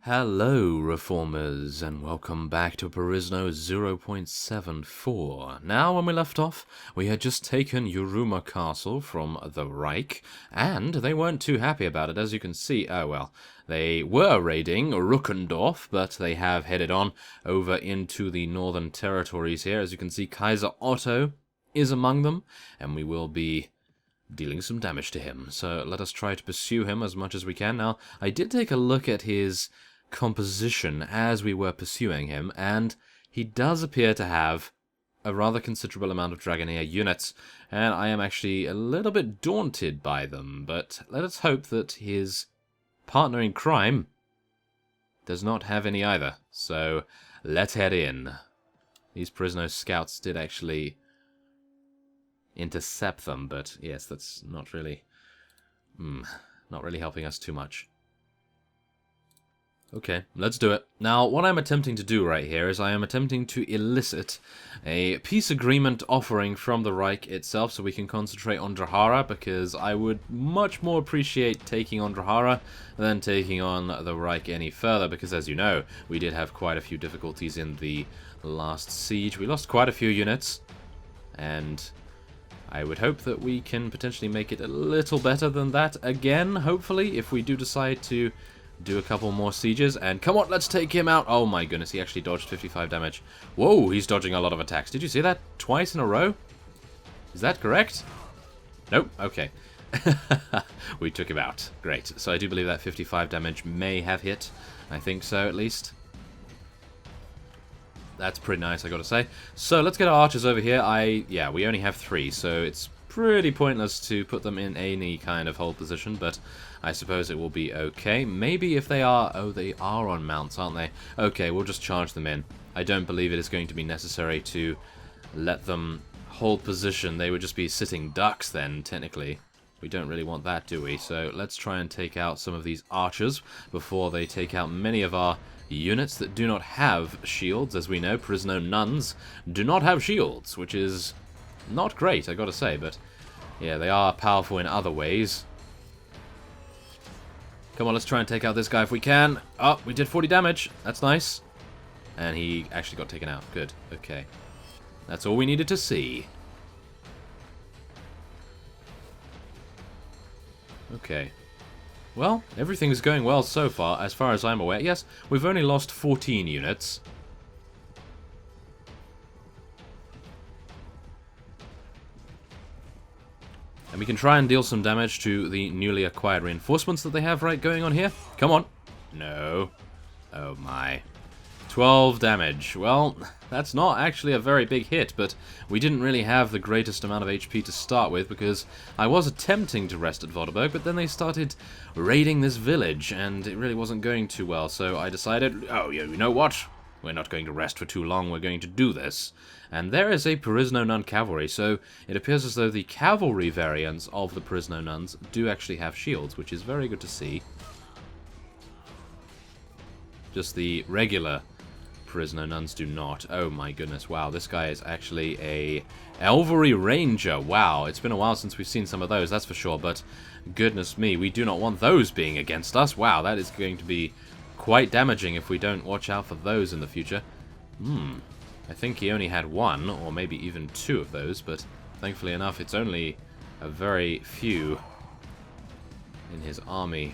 Hello, Reformers, and welcome back to Perisno 0.74. Now, when we left off, we had just taken Yuruma Castle from the Reich, and they weren't too happy about it, as you can see. Oh, well, they were raiding Ruckendorf, but they have headed on over into the northern territories here. As you can see, Kaiser Otto is among them, and we will be dealing some damage to him. So let us try to pursue him as much as we can. Now, I did take a look at his composition as we were pursuing him, and he does appear to have a rather considerable amount of Dragonair units, and I am actually a little bit daunted by them, but let us hope that his partner in crime does not have any either. So let's head in. These Perisno scouts did actually intercept them, but yes, that's not really helping us too much. Okay, let's do it. Now, what I'm attempting to do right here is I am attempting to elicit a peace agreement offering from the Reich itself so we can concentrate on Drahara, because I would much more appreciate taking on Drahara than taking on the Reich any further, because as you know, we did have quite a few difficulties in the last siege. We lost quite a few units, and I would hope that we can potentially make it a little better than that again, hopefully, if we do decide to do a couple more sieges. And come on, let's take him out. Oh my goodness, he actually dodged 55 damage. Whoa, he's dodging a lot of attacks. Did you see that? Twice in a row? Is that correct? Nope, okay. We took him out. Great. So I do believe that 55 damage may have hit. I think so, at least. That's pretty nice, I gotta say. So let's get our archers over here. Yeah, we only have 3, so it's pretty pointless to put them in any kind of hold position, but I suppose it will be okay. Maybe if they are... Oh, they are on mounts, aren't they? Okay, we'll just charge them in. I don't believe it is going to be necessary to let them hold position. They would just be sitting ducks then, technically. We don't really want that, do we? So let's try and take out some of these archers before they take out many of our units that do not have shields. As we know, Perisno nuns do not have shields, which is not great, I gotta say, but yeah, they are powerful in other ways. Come on, let's try and take out this guy if we can. Oh, we did 40 damage. That's nice. And he actually got taken out. Good. Okay. That's all we needed to see. Okay. Well, everything's going well so far, as far as I'm aware. Yes, we've only lost 14 units. And we can try and deal some damage to the newly acquired reinforcements that they have going on here. Come on. No. Oh my. 12 damage. Well, that's not actually a very big hit, but we didn't really have the greatest amount of HP to start with, because I was attempting to rest at Voderberg, but then they started raiding this village, and it really wasn't going too well, so I decided, oh, you know what? We're not going to rest for too long, we're going to do this. And there is a Perisno Nun cavalry, so it appears as though the cavalry variants of the Perisno Nuns do actually have shields, which is very good to see. Just the regular Perisno Nuns do not. Oh my goodness, wow, this guy is actually a Elvery Ranger. Wow, it's been a while since we've seen some of those, that's for sure, but goodness me, we do not want those being against us. Wow, that is going to be quite damaging if we don't watch out for those in the future. I think he only had 1, or maybe even 2 of those, but thankfully enough, it's only a very few in his army.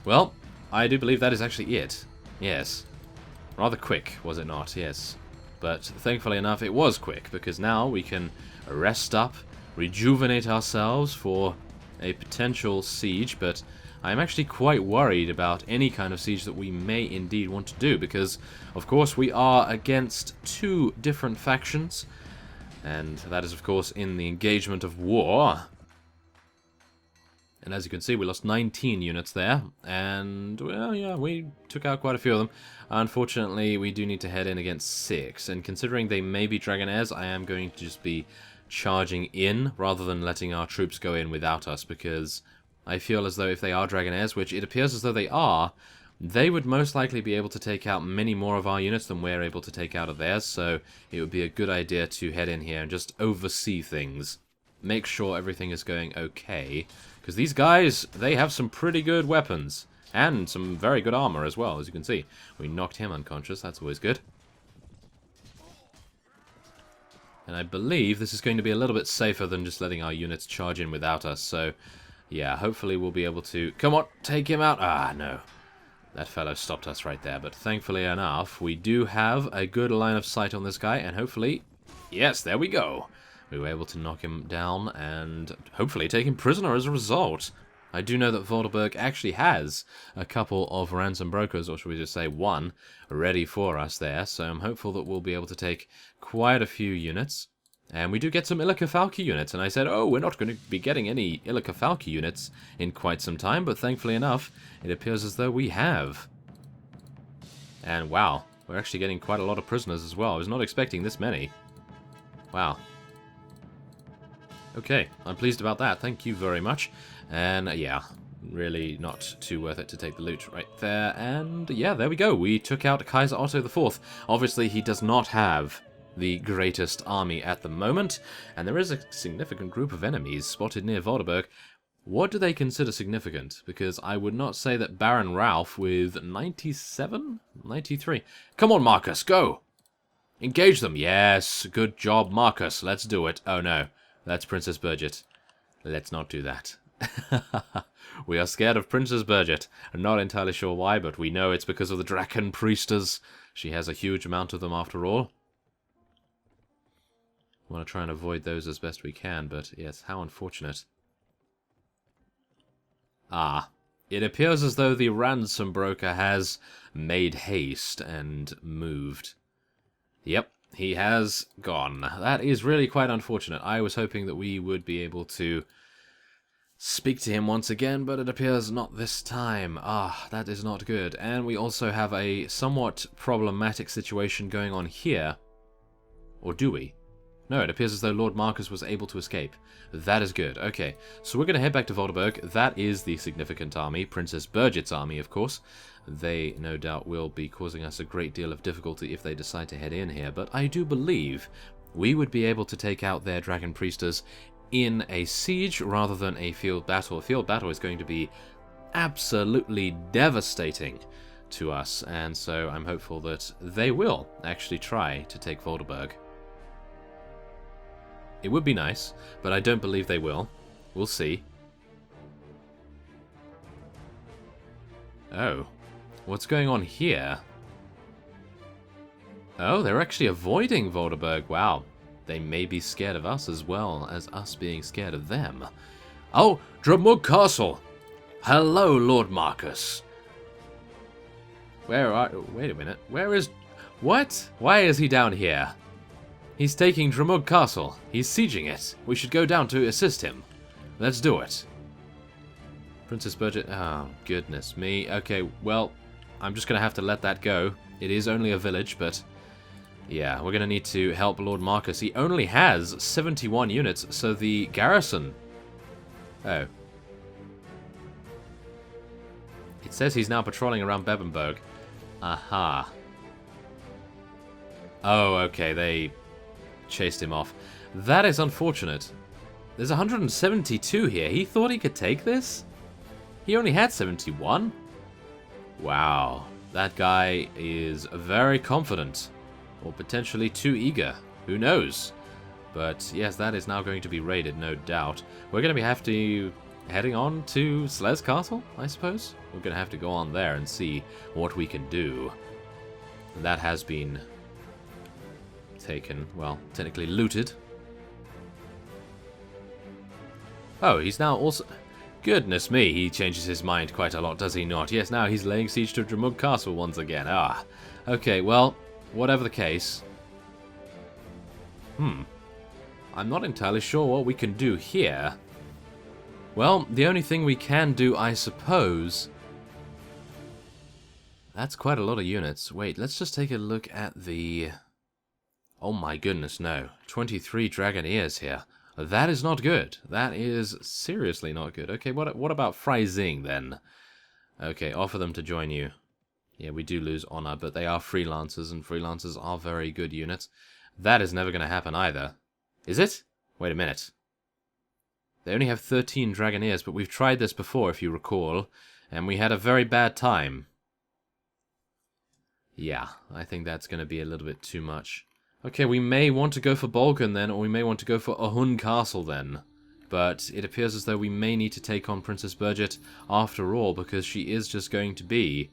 Well, I do believe that is actually it. Yes. Rather quick, was it not? Yes. But thankfully enough, it was quick, because now we can rest up, rejuvenate ourselves for a potential siege, but I'm actually quite worried about any kind of siege that we may indeed want to do, because, of course, we are against 2 different factions, and that is, of course, in the engagement of war. And as you can see, we lost 19 units there, and, well, yeah, we took out quite a few of them. Unfortunately, we do need to head in against 6, and considering they may be Dragonairs, I am going to just be charging in, rather than letting our troops go in without us, because I feel as though if they are Dragonairs, which it appears as though they are, they would most likely be able to take out many more of our units than we're able to take out of theirs, so it would be a good idea to head in here and just oversee things. Make sure everything is going okay, because these guys, they have some pretty good weapons. And some very good armor as well, as you can see. We knocked him unconscious, that's always good. And I believe this is going to be a little bit safer than just letting our units charge in without us, so yeah, hopefully we'll be able to... Come on, take him out! Ah, no. That fellow stopped us right there, but thankfully enough, we do have a good line of sight on this guy, and hopefully... Yes, there we go! We were able to knock him down, and hopefully take him prisoner as a result. I do know that Vordelberg actually has a couple of ransom brokers, or should we just say one, ready for us there, so I'm hopeful that we'll be able to take quite a few units. And we do get some Illicafalki units, and I said, oh, we're not going to be getting any Illicafalki units in quite some time, but thankfully enough, it appears as though we have. And wow, we're actually getting quite a lot of prisoners as well. I was not expecting this many. Wow. Okay, I'm pleased about that, thank you very much. And yeah, really not too worth it to take the loot right there. And yeah, there we go, we took out Kaiser Otto IV. Obviously, he does not have the greatest army at the moment, and there is a significant group of enemies spotted near Vordelberg. What do they consider significant? Because I would not say that Baron Ralph with 97? 93? Come on, Marcus, go! Engage them! Yes, good job, Marcus, let's do it. Oh no, that's Princess Birgit. Let's not do that. We are scared of Princess Birgit. I'm not entirely sure why, but we know it's because of the Draken Priesters. She has a huge amount of them after all. We want to try and avoid those as best we can, but yes, how unfortunate. Ah, it appears as though the ransom broker has made haste and moved. Yep, he has gone. That is really quite unfortunate. I was hoping that we would be able to speak to him once again, but it appears not this time. Ah, that is not good. And we also have a somewhat problematic situation going on here. Or do we? No, it appears as though Lord Marcus was able to escape. That is good. Okay, so we're going to head back to Vordelberg. That is the significant army. Princess Birgit's army, of course. They, no doubt, will be causing us a great deal of difficulty if they decide to head in here. But I do believe we would be able to take out their Dragon Priesters in a siege rather than a field battle. A field battle is going to be absolutely devastating to us. And so I'm hopeful that they will actually try to take Vordelberg. It would be nice, but I don't believe they will. We'll see. Oh. What's going on here? Oh, they're actually avoiding Vordelberg. Wow. They may be scared of us as well as us being scared of them. Oh, Drumug Castle! Hello, Lord Marcus. Where are... Wait a minute. Where is... What? Why is he down here? He's taking Drumug Castle. He's sieging it. We should go down to assist him. Let's do it. Princess Birgit... Oh, goodness me. Okay, well, I'm just going to have to let that go. It is only a village, but... Yeah, we're going to need to help Lord Marcus. He only has 71 units, so the garrison... Oh. It says he's now patrolling around Bebenberg. Aha. Oh, okay, they... chased him off. That is unfortunate. There's 172 here. He thought he could take this? He only had 71? Wow. That guy is very confident. Or potentially too eager. Who knows? But yes, that is now going to be raided, no doubt. We're going to have to... heading on to Slez Castle, I suppose? We're going to have to go on there and see what we can do. That has been... taken, well, technically looted. Oh, he's now also... Goodness me, he changes his mind quite a lot, does he not? Yes, now he's laying siege to Drumug Castle once again. Ah, okay, well, whatever the case. I'm not entirely sure what we can do here. Well, the only thing we can do, I suppose... That's quite a lot of units. Wait, let's just take a look at the... Oh my goodness, no. 23 Dragoneers here. That is not good. That is seriously not good. Okay, what about Freising then? Okay, offer them to join you. Yeah, we do lose honor, but they are freelancers, and freelancers are very good units. That is never going to happen either. Is it? Wait a minute. They only have 13 Dragoneers, but we've tried this before, if you recall, and we had a very bad time. Yeah, I think that's going to be a little bit too much. Okay, we may want to go for Balkan then, or we may want to go for Ahun Castle then. But it appears as though we may need to take on Princess Birgit after all, because she is just going to be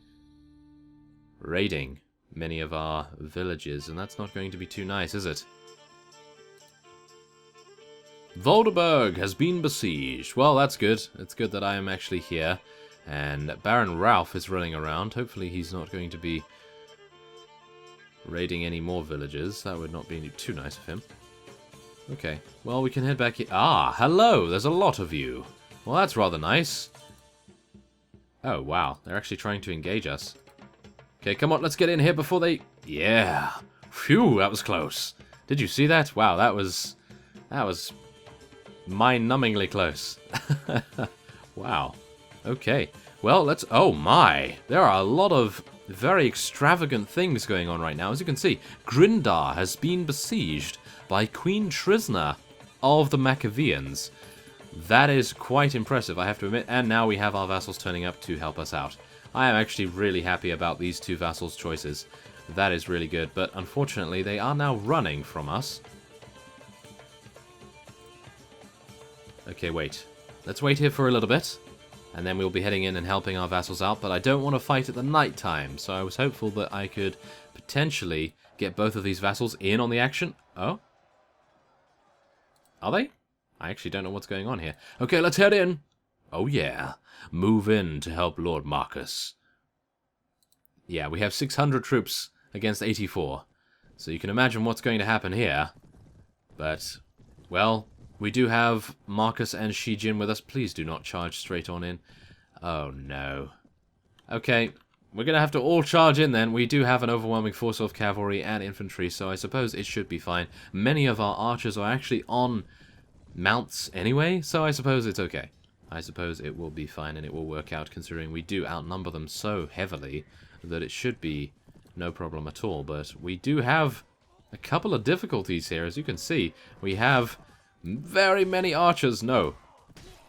raiding many of our villages, and that's not going to be too nice, is it? Volderberg has been besieged. Well, that's good. It's good that I am actually here. And Baron Ralph is running around. Hopefully he's not going to be raiding any more villages. That would not be too nice of him. Okay, well, we can head back here. Ah, hello! There's a lot of you. Well, that's rather nice. Oh, wow. They're actually trying to engage us. Okay, come on, let's get in here before they... Yeah! Phew, that was close. Did you see that? Wow, that was mind-numbingly close. Wow. Okay. Well, let's... Oh, my! There are a lot of very extravagant things going on right now. As you can see, Grindar has been besieged by Queen Trisna of the Maccabeans. That is quite impressive, I have to admit. And now we have our vassals turning up to help us out. I am actually really happy about these two vassals' choices. That is really good, but unfortunately they are now running from us. Okay, wait. Let's wait here for a little bit, and then we'll be heading in and helping our vassals out, but I don't want to fight at the night time, so I was hopeful that I could potentially get both of these vassals in on the action. Oh? Are they? I actually don't know what's going on here. Okay, let's head in. Oh yeah. Move in to help Lord Marcus. Yeah, we have 600 troops against 84. So you can imagine what's going to happen here. But, well, we do have Marcus and Shi Jin with us. Please do not charge straight on in. Oh no. Okay, we're going to have to all charge in then. We do have an overwhelming force of cavalry and infantry, so I suppose it should be fine. Many of our archers are actually on mounts anyway, so I suppose it's okay. I suppose it will be fine and it will work out, considering we do outnumber them so heavily that it should be no problem at all. But we do have a couple of difficulties here. As you can see, we have very many archers. No.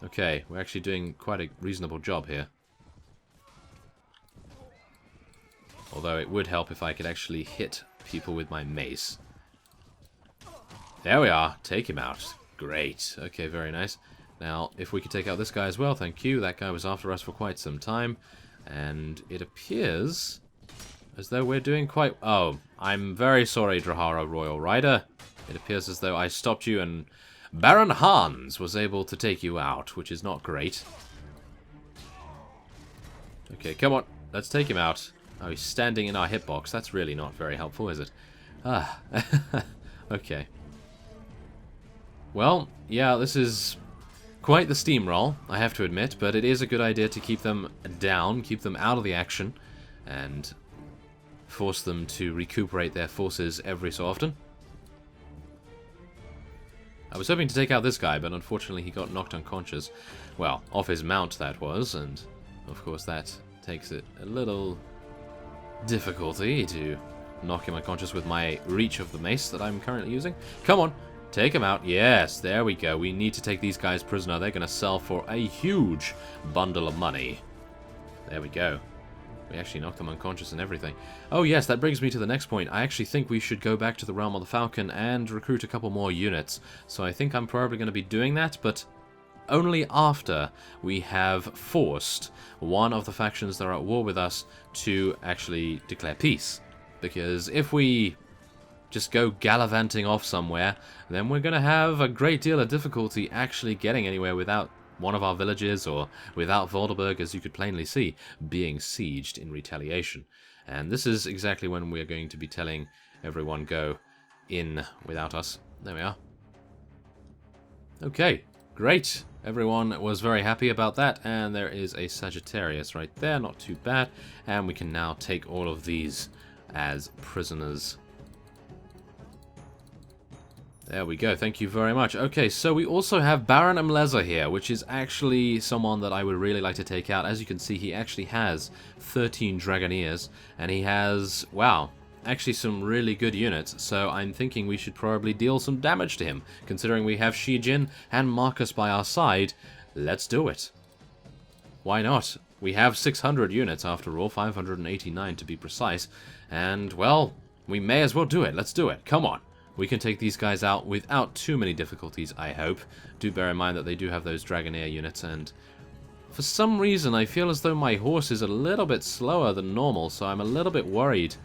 Okay, we're actually doing quite a reasonable job here. Although it would help if I could actually hit people with my mace. There we are. Take him out. Great. Okay, very nice. Now, if we could take out this guy as well, thank you. That guy was after us for quite some time. And it appears as though we're doing quite... Oh, I'm very sorry, Drahara Royal Rider. It appears as though I stopped you and Baron Hans was able to take you out, which is not great. Okay, come on. Let's take him out. Oh, he's standing in our hitbox. That's really not very helpful, is it? Ah. Okay. Well, yeah, this is quite the steamroll, I have to admit, but it is a good idea to keep them down, keep them out of the action, and force them to recuperate their forces every so often. I was hoping to take out this guy, but unfortunately he got knocked unconscious. Well, off his mount that was, and of course that takes it a little difficulty to knock him unconscious with my reach of the mace that I'm currently using. Come on! Take him out. Yes, there we go. We need to take these guys prisoner. They're going to sell for a huge bundle of money. There we go. We actually knocked them unconscious and everything. Oh yes, that brings me to the next point. I actually think we should go back to the Realm of the Falcon and recruit a couple more units. So I think I'm probably going to be doing that, but only after we have forced one of the factions that are at war with us to actually declare peace. Because if we just go gallivanting off somewhere, then we're going to have a great deal of difficulty actually getting anywhere without one of our villages, or without Volderberg, as you could plainly see, being sieged in retaliation. And this is exactly when we're going to be telling everyone go in without us. There we are. Okay, great. Everyone was very happy about that, and there is a Sagittarius right there, not too bad. And we can now take all of these as prisoners. There we go, thank you very much. Okay, so we also have Baron Amleza here, which is actually someone that I would really like to take out. As you can see, he actually has 13 Dragoneers, and he has, wow, actually some really good units. So I'm thinking we should probably deal some damage to him. Considering we have Shi Jin and Marcus by our side, let's do it. Why not? We have 600 units after all, 589 to be precise. And, well, we may as well do it. Let's do it. Come on. We can take these guys out without too many difficulties, I hope. Do bear in mind that they do have those Dragonair units, and for some reason I feel as though my horse is a little bit slower than normal, so I'm a little bit worried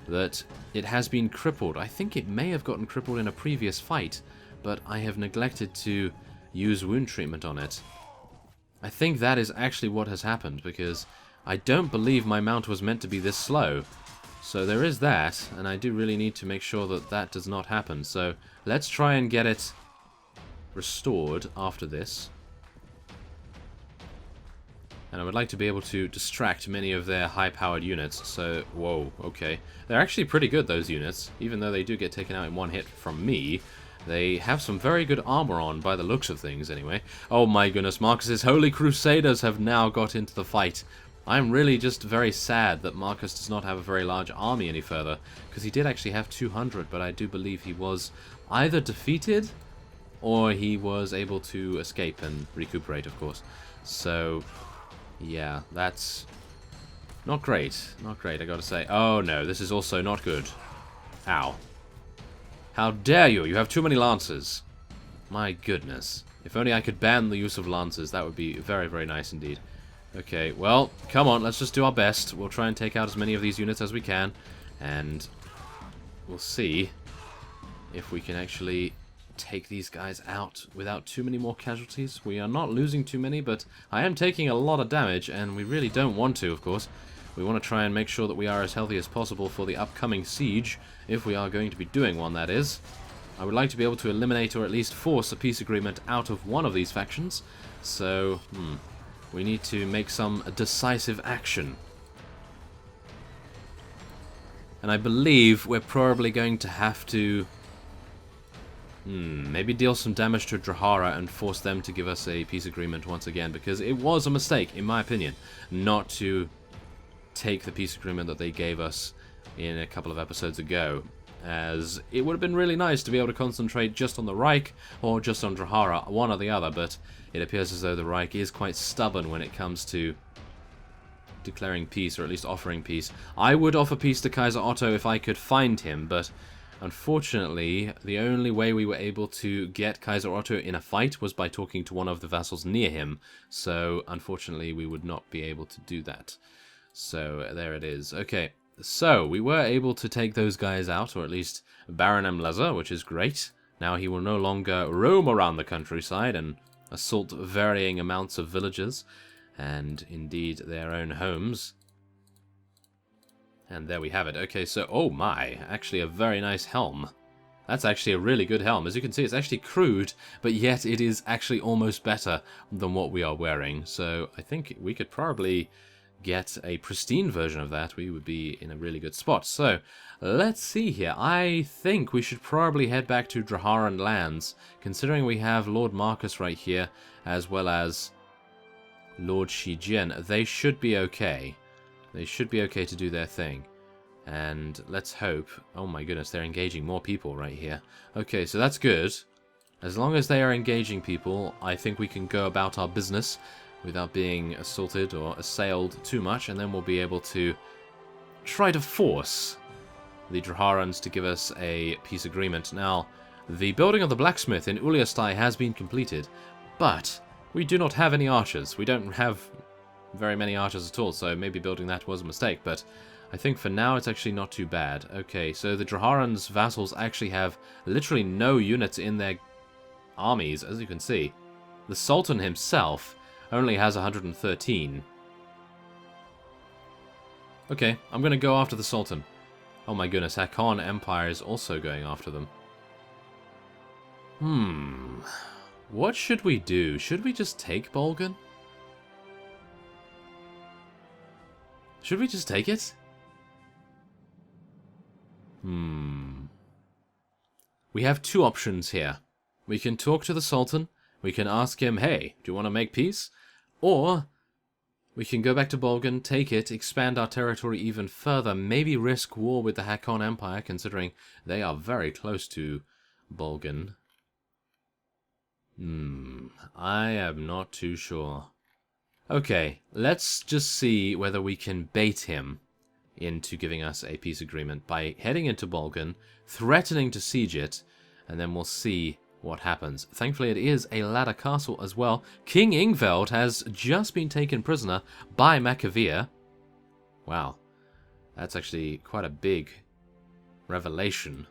that it has been crippled. I think it may have gotten crippled in a previous fight, but I have neglected to use wound treatment on it. I think that is actually what has happened, because I don't believe my mount was meant to be this slow. So there is that, and I do really need to make sure that that does not happen. So let's try and get it restored after this. And I would like to be able to distract many of their high-powered units. So, whoa, okay. They're actually pretty good, those units. Even though they do get taken out in one hit from me, they have some very good armor on, by the looks of things, anyway. Oh my goodness, Marcus's Holy Crusaders have now got into the fight. I'm really just very sad that Marcus does not have a very large army any further, because he did actually have 200, but I do believe he was either defeated, or he was able to escape and recuperate, of course. So, yeah, that's not great. Not great, I gotta say. Oh no, this is also not good. Ow. How dare you! You have too many lancers. My goodness. If only I could ban the use of lancers, that would be very, very nice indeed. Okay, well, come on, let's just do our best. We'll try and take out as many of these units as we can, and we'll see if we can actually take these guys out without too many more casualties. We are not losing too many, but I am taking a lot of damage, and we really don't want to, of course. We want to try and make sure that we are as healthy as possible for the upcoming siege, if we are going to be doing one, that is. I would like to be able to eliminate or at least force a peace agreement out of one of these factions, so, we need to make some decisive action. And I believe we're probably going to have to maybe deal some damage to Drahara and force them to give us a peace agreement once again, because it was a mistake, in my opinion, not to take the peace agreement that they gave us in a couple of episodes ago, as it would have been really nice to be able to concentrate just on the Reich or just on Drahara, one or the other, but it appears as though the Reich is quite stubborn when it comes to declaring peace, or at least offering peace. I would offer peace to Kaiser Otto if I could find him, but unfortunately, the only way we were able to get Kaiser Otto in a fight was by talking to one of the vassals near him, so unfortunately we would not be able to do that. So there it is. Okay, so we were able to take those guys out, or at least Baron Emlezer, which is great. Now he will no longer roam around the countryside and assault varying amounts of villages, and indeed their own homes. And there we have it. Okay, so, oh my, actually a very nice helm. That's actually a really good helm. As you can see, it's actually crude, but yet it is actually almost better than what we are wearing. So I think we could probably get a pristine version of that. We would be in a really good spot. So let's see here. I think we should probably head back to Draharan lands, considering we have Lord Marcus right here, as well as Lord Shijin. They should be okay. They should be okay to do their thing. And let's hope... Oh my goodness, they're engaging more people right here. Okay, so that's good. As long as they are engaging people, I think we can go about our business without being assaulted or assailed too much, and then we'll be able to try to force the Draharans to give us a peace agreement. Now, the building of the blacksmith in Uliastai has been completed, but we do not have any archers. We don't have very many archers at all, so maybe building that was a mistake, but I think for now it's actually not too bad. Okay, so the Draharan's vassals actually have literally no units in their armies, as you can see. The Sultan himself only has 113. Okay, I'm going to go after the Sultan. Oh my goodness, Hakon Empire is also going after them. What should we do? Should we just take Bolgan? Should we just take it? We have two options here. We can talk to the Sultan. We can ask him, hey, do you want to make peace? Or we can go back to Bolgan, take it, expand our territory even further, maybe risk war with the Hakon Empire, considering they are very close to Bolgan. I am not too sure. Okay, let's just see whether we can bait him into giving us a peace agreement by heading into Balkan, threatening to siege it, and then we'll see what happens. Thankfully, it is a ladder castle as well. King Ingveld has just been taken prisoner by Macavia. Wow, that's actually quite a big revelation